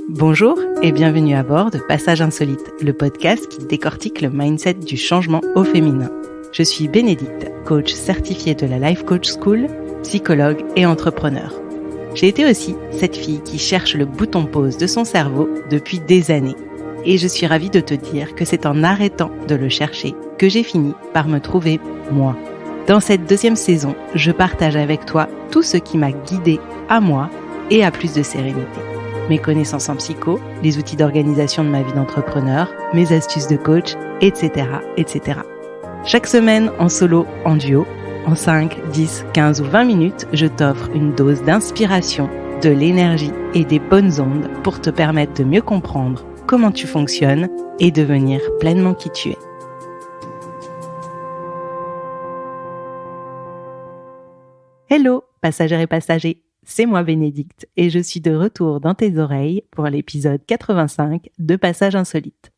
Bonjour et bienvenue à bord de Passage Insolite, le podcast qui décortique le mindset du changement au féminin. Je suis Bénédicte, coach certifiée de la Life Coach School, psychologue et entrepreneur. J'ai été aussi cette fille qui cherche le bouton pause de son cerveau depuis des années. Et je suis ravie de te dire que c'est en arrêtant de le chercher que j'ai fini par me trouver moi. Dans cette deuxième saison, je partage avec toi tout ce qui m'a guidée à moi et à plus de sérénité. Mes connaissances en psycho, les outils d'organisation de ma vie d'entrepreneur, mes astuces de coach, etc., etc. Chaque semaine, en solo, en duo, en 5, 10, 15 ou 20 minutes, je t'offre une dose d'inspiration, de l'énergie et des bonnes ondes pour te permettre de mieux comprendre comment tu fonctionnes et devenir pleinement qui tu es. Hello, passagères et passagers, c'est moi Bénédicte et je suis de retour dans tes oreilles pour l'épisode 85 de Passage Insolite.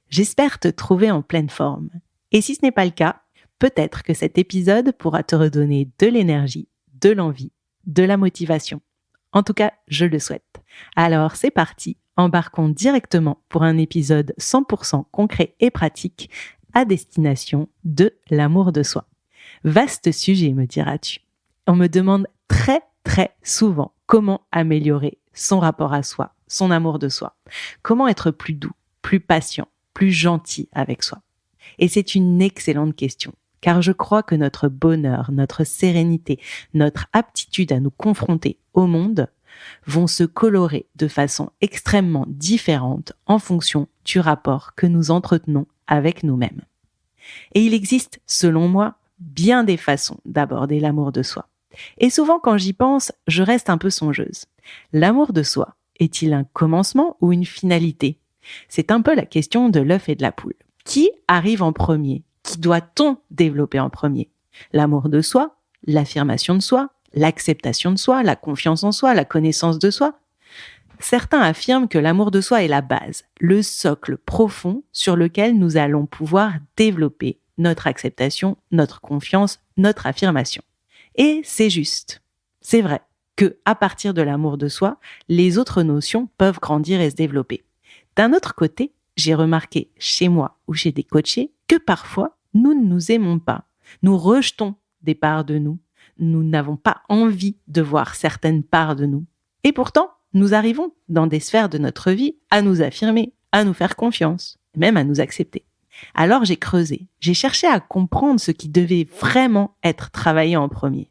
J'espère te trouver en pleine forme. Et si ce n'est pas le cas, peut-être que cet épisode pourra te redonner de l'énergie, de l'envie, de la motivation. En tout cas, je le souhaite. Alors c'est parti, embarquons directement pour un épisode 100% concret et pratique à destination de l'amour de soi. Vaste sujet, me diras-tu. On me demande très souvent comment améliorer son rapport à soi, son amour de soi. Comment être plus doux, plus patient, plus gentil avec soi. Et c'est une excellente question, car je crois que notre bonheur, notre sérénité, notre aptitude à nous confronter au monde vont se colorer de façon extrêmement différente en fonction du rapport que nous entretenons avec nous-mêmes. Et il existe, selon moi, bien des façons d'aborder l'amour de soi. Et souvent, quand j'y pense, je reste un peu songeuse. L'amour de soi est-il un commencement ou une finalité ? C'est un peu la question de l'œuf et de la poule. Qui arrive en premier ? Qui doit-on développer en premier ? L'amour de soi, l'affirmation de soi, l'acceptation de soi, la confiance en soi, la connaissance de soi ? Certains affirment que l'amour de soi est la base, le socle profond sur lequel nous allons pouvoir développer notre acceptation, notre confiance, notre affirmation. Et c'est juste. C'est vrai que à partir de l'amour de soi, les autres notions peuvent grandir et se développer. D'un autre côté, j'ai remarqué chez moi ou chez des coachés que parfois, nous ne nous aimons pas. Nous rejetons des parts de nous. Nous n'avons pas envie de voir certaines parts de nous. Et pourtant, nous arrivons dans des sphères de notre vie à nous affirmer, à nous faire confiance, même à nous accepter. Alors j'ai creusé, j'ai cherché à comprendre ce qui devait vraiment être travaillé en premier.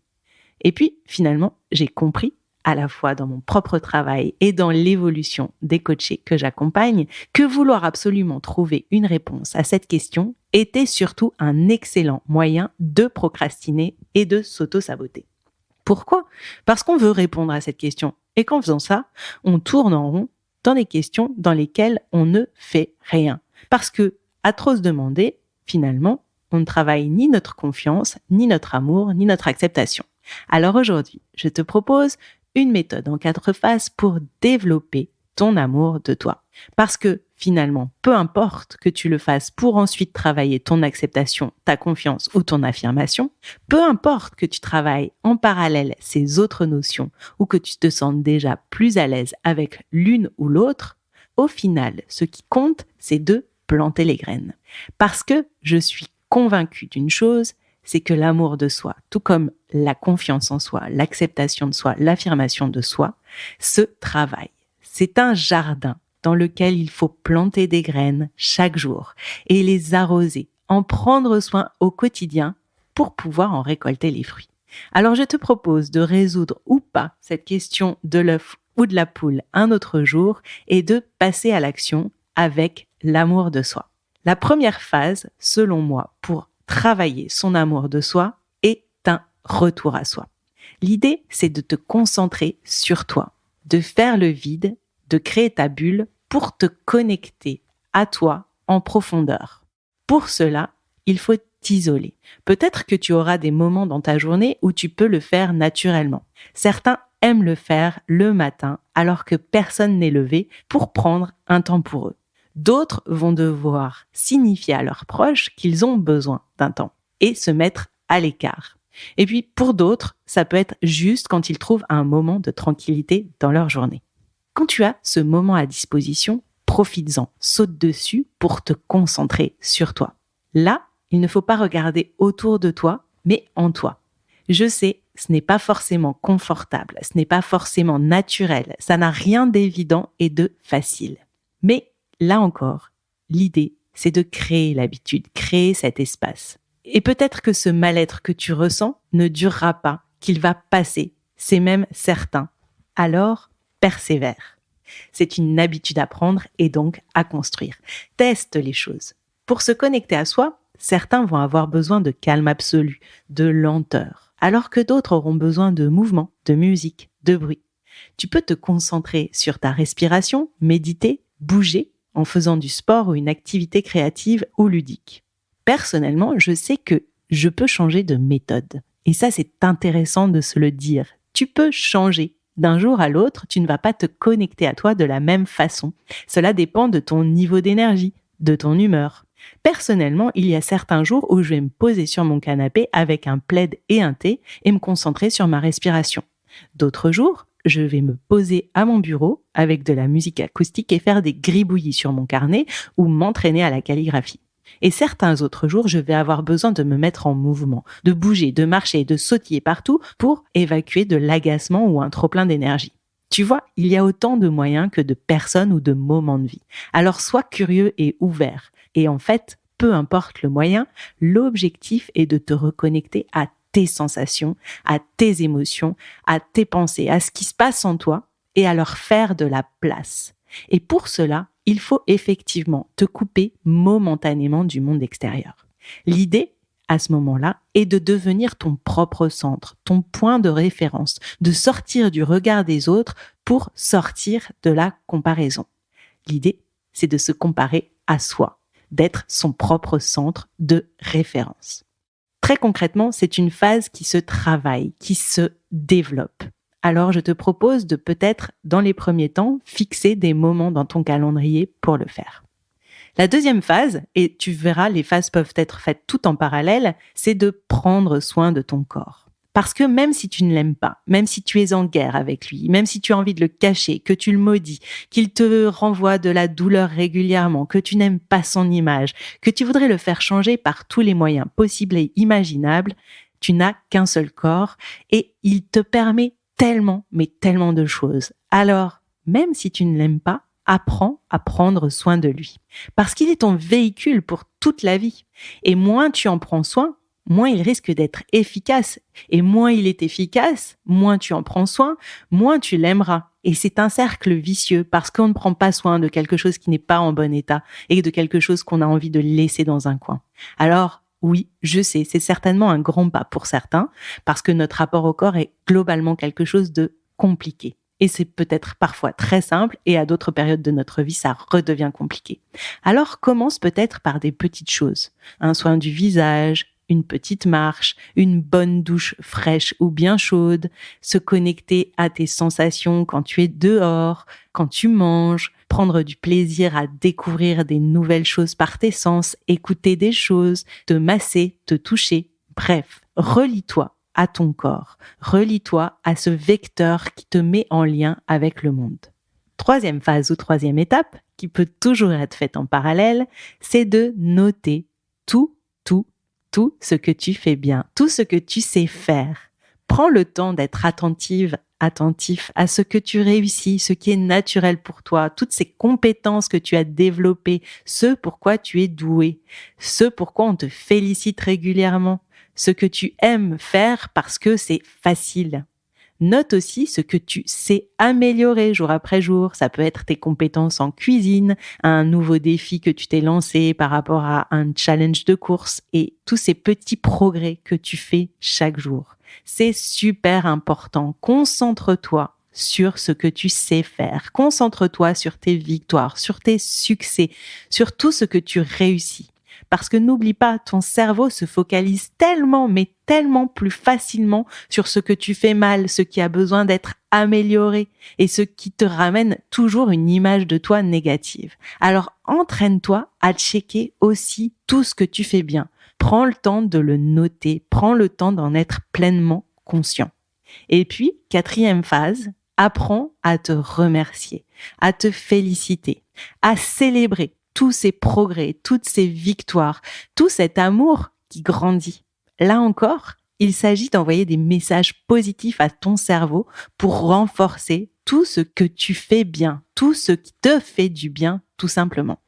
Et puis, finalement, j'ai compris, à la fois dans mon propre travail et dans l'évolution des coachés que j'accompagne, que vouloir absolument trouver une réponse à cette question était surtout un excellent moyen de procrastiner et de s'auto-saboter. Pourquoi ? Parce qu'on veut répondre à cette question. Et qu'en faisant ça, on tourne en rond dans des questions dans lesquelles on ne fait rien. Parce que, à trop se demander, finalement, on ne travaille ni notre confiance, ni notre amour, ni notre acceptation. Alors aujourd'hui, je te propose une méthode en 4 phases pour développer ton amour de toi. Parce que finalement, peu importe que tu le fasses pour ensuite travailler ton acceptation, ta confiance ou ton affirmation, peu importe que tu travailles en parallèle ces autres notions ou que tu te sentes déjà plus à l'aise avec l'une ou l'autre, au final, ce qui compte, c'est de planter les graines. Parce que je suis convaincue d'une chose, c'est que l'amour de soi, tout comme la confiance en soi, l'acceptation de soi, l'affirmation de soi, se travaille. C'est un jardin dans lequel il faut planter des graines chaque jour et les arroser, en prendre soin au quotidien pour pouvoir en récolter les fruits. Alors je te propose de résoudre ou pas cette question de l'œuf ou de la poule un autre jour et de passer à l'action avec l'amour de soi. La première phase, selon moi, pour travailler son amour de soi est un retour à soi. L'idée, c'est de te concentrer sur toi, de faire le vide, de créer ta bulle pour te connecter à toi en profondeur. Pour cela, il faut t'isoler. Peut-être que tu auras des moments dans ta journée où tu peux le faire naturellement. Certains aiment le faire le matin alors que personne n'est levé pour prendre un temps pour eux. D'autres vont devoir signifier à leurs proches qu'ils ont besoin d'un temps et se mettre à l'écart. Et puis pour d'autres, ça peut être juste quand ils trouvent un moment de tranquillité dans leur journée. Quand tu as ce moment à disposition, profites-en, saute dessus pour te concentrer sur toi. Là, il ne faut pas regarder autour de toi, mais en toi. Je sais, ce n'est pas forcément confortable, ce n'est pas forcément naturel, ça n'a rien d'évident et de facile. Mais là encore, l'idée, c'est de créer l'habitude, créer cet espace. Et peut-être que ce mal-être que tu ressens ne durera pas, qu'il va passer, c'est même certain. Alors, persévère. C'est une habitude à prendre et donc à construire. Teste les choses. Pour se connecter à soi, certains vont avoir besoin de calme absolu, de lenteur, alors que d'autres auront besoin de mouvement, de musique, de bruit. Tu peux te concentrer sur ta respiration, méditer, bouger en faisant du sport ou une activité créative ou ludique. Personnellement, je sais que je peux changer de méthode. Et ça, c'est intéressant de se le dire. Tu peux changer. D'un jour à l'autre, tu ne vas pas te connecter à toi de la même façon. Cela dépend de ton niveau d'énergie, de ton humeur. Personnellement, il y a certains jours où je vais me poser sur mon canapé avec un plaid et un thé et me concentrer sur ma respiration. D'autres jours, je vais me poser à mon bureau avec de la musique acoustique et faire des gribouillis sur mon carnet ou m'entraîner à la calligraphie. Et certains autres jours, je vais avoir besoin de me mettre en mouvement, de bouger, de marcher, de sautiller partout pour évacuer de l'agacement ou un trop-plein d'énergie. Tu vois, il y a autant de moyens que de personnes ou de moments de vie. Alors sois curieux et ouvert. Et en fait, peu importe le moyen, l'objectif est de te reconnecter à tes sensations, à tes émotions, à tes pensées, à ce qui se passe en toi et à leur faire de la place. Et pour cela, il faut effectivement te couper momentanément du monde extérieur. L'idée, à ce moment-là, est de devenir ton propre centre, ton point de référence, de sortir du regard des autres pour sortir de la comparaison. L'idée, c'est de se comparer à soi, d'être son propre centre de référence. Très concrètement, c'est une phase qui se travaille, qui se développe. Alors je te propose de peut-être, dans les premiers temps, fixer des moments dans ton calendrier pour le faire. La deuxième phase, et tu verras, les phases peuvent être faites tout en parallèle, c'est de prendre soin de ton corps. Parce que même si tu ne l'aimes pas, même si tu es en guerre avec lui, même si tu as envie de le cacher, que tu le maudis, qu'il te renvoie de la douleur régulièrement, que tu n'aimes pas son image, que tu voudrais le faire changer par tous les moyens possibles et imaginables, tu n'as qu'un seul corps et il te permet tellement, mais tellement de choses. Alors, même si tu ne l'aimes pas, apprends à prendre soin de lui. Parce qu'il est ton véhicule pour toute la vie. Et moins tu en prends soin, moins il risque d'être efficace. Et moins il est efficace, moins tu en prends soin, moins tu l'aimeras. Et c'est un cercle vicieux parce qu'on ne prend pas soin de quelque chose qui n'est pas en bon état et de quelque chose qu'on a envie de laisser dans un coin. Alors, oui, je sais, c'est certainement un grand pas pour certains parce que notre rapport au corps est globalement quelque chose de compliqué. Et c'est peut-être parfois très simple et à d'autres périodes de notre vie, ça redevient compliqué. Alors commence peut-être par des petites choses. Un soin du visage, une petite marche, une bonne douche fraîche ou bien chaude, se connecter à tes sensations quand tu es dehors, quand tu manges, prendre du plaisir à découvrir des nouvelles choses par tes sens, écouter des choses, te masser, te toucher. Bref, relie-toi à ton corps. Relie-toi à ce vecteur qui te met en lien avec le monde. Troisième phase ou troisième étape, qui peut toujours être faite en parallèle, c'est de noter tout ce que tu fais bien, tout ce que tu sais faire. Prends le temps d'être attentif à ce que tu réussis, ce qui est naturel pour toi, toutes ces compétences que tu as développées, ce pourquoi tu es doué, ce pourquoi on te félicite régulièrement, ce que tu aimes faire parce que c'est facile. Note aussi ce que tu sais améliorer jour après jour. Ça peut être tes compétences en cuisine, un nouveau défi que tu t'es lancé par rapport à un challenge de course et tous ces petits progrès que tu fais chaque jour. C'est super important. Concentre-toi sur ce que tu sais faire. Concentre-toi sur tes victoires, sur tes succès, sur tout ce que tu réussis. Parce que n'oublie pas, ton cerveau se focalise tellement, mais tellement plus facilement sur ce que tu fais mal, ce qui a besoin d'être amélioré et ce qui te ramène toujours une image de toi négative. Alors entraîne-toi à checker aussi tout ce que tu fais bien. Prends le temps de le noter, prends le temps d'en être pleinement conscient. Et puis, quatrième phase, Apprends à te remercier, à te féliciter, à célébrer tous ces progrès, toutes ces victoires, tout cet amour qui grandit. Là encore, il s'agit d'envoyer des messages positifs à ton cerveau pour renforcer tout ce que tu fais bien, tout ce qui te fait du bien, tout simplement.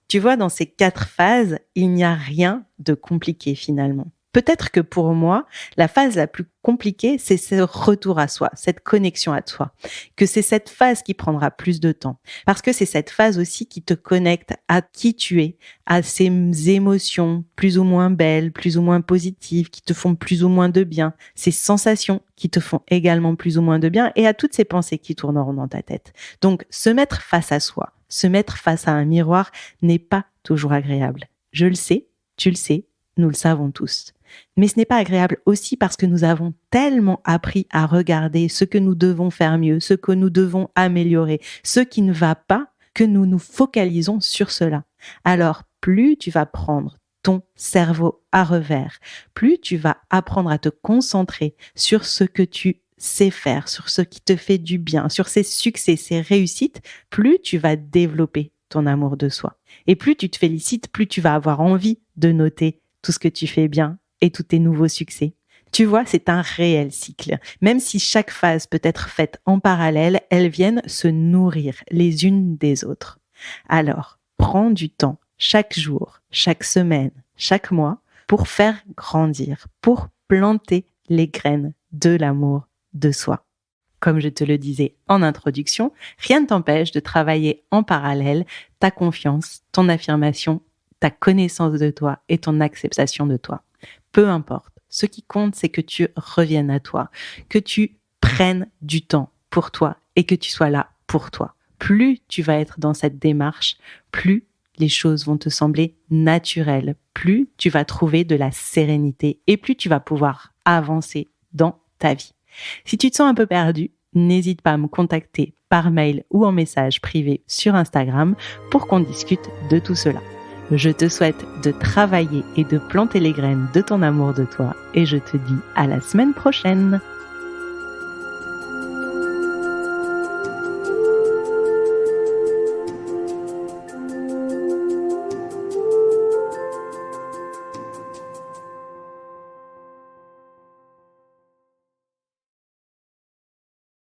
Tu vois, dans ces 4 phases, il n'y a rien de compliqué finalement. Peut-être que pour moi, la phase la plus compliquée, c'est ce retour à soi, cette connexion à soi. Que c'est cette phase qui prendra plus de temps. Parce que c'est cette phase aussi qui te connecte à qui tu es, à ces émotions plus ou moins belles, plus ou moins positives, qui te font plus ou moins de bien, ces sensations qui te font également plus ou moins de bien, et à toutes ces pensées qui tourneront dans ta tête. Donc, se mettre face à soi, se mettre face à un miroir n'est pas toujours agréable. Je le sais, tu le sais, nous le savons tous. Mais ce n'est pas agréable aussi parce que nous avons tellement appris à regarder ce que nous devons faire mieux, ce que nous devons améliorer, ce qui ne va pas, que nous nous focalisons sur cela. Alors, plus tu vas prendre ton cerveau à revers, plus tu vas apprendre à te concentrer sur ce que tu sais faire, sur ce qui te fait du bien, sur ses succès, ses réussites, plus tu vas développer ton amour de soi. Et plus tu te félicites, plus tu vas avoir envie de noter tout ce que tu fais bien et tous tes nouveaux succès. Tu vois, c'est un réel cycle. Même si chaque phase peut être faite en parallèle, elles viennent se nourrir les unes des autres. Alors, prends du temps chaque jour, chaque semaine, chaque mois pour faire grandir, pour planter les graines de l'amour de soi. Comme je te le disais en introduction, rien ne t'empêche de travailler en parallèle ta confiance, ton affirmation, ta connaissance de toi et ton acceptation de toi. Peu importe. Ce qui compte, c'est que tu reviennes à toi, que tu prennes du temps pour toi et que tu sois là pour toi. Plus tu vas être dans cette démarche, plus les choses vont te sembler naturelles, plus tu vas trouver de la sérénité et plus tu vas pouvoir avancer dans ta vie. Si tu te sens un peu perdu, n'hésite pas à me contacter par mail ou en message privé sur Instagram pour qu'on discute de tout cela. Je te souhaite de travailler et de planter les graines de ton amour de toi et je te dis à la semaine prochaine.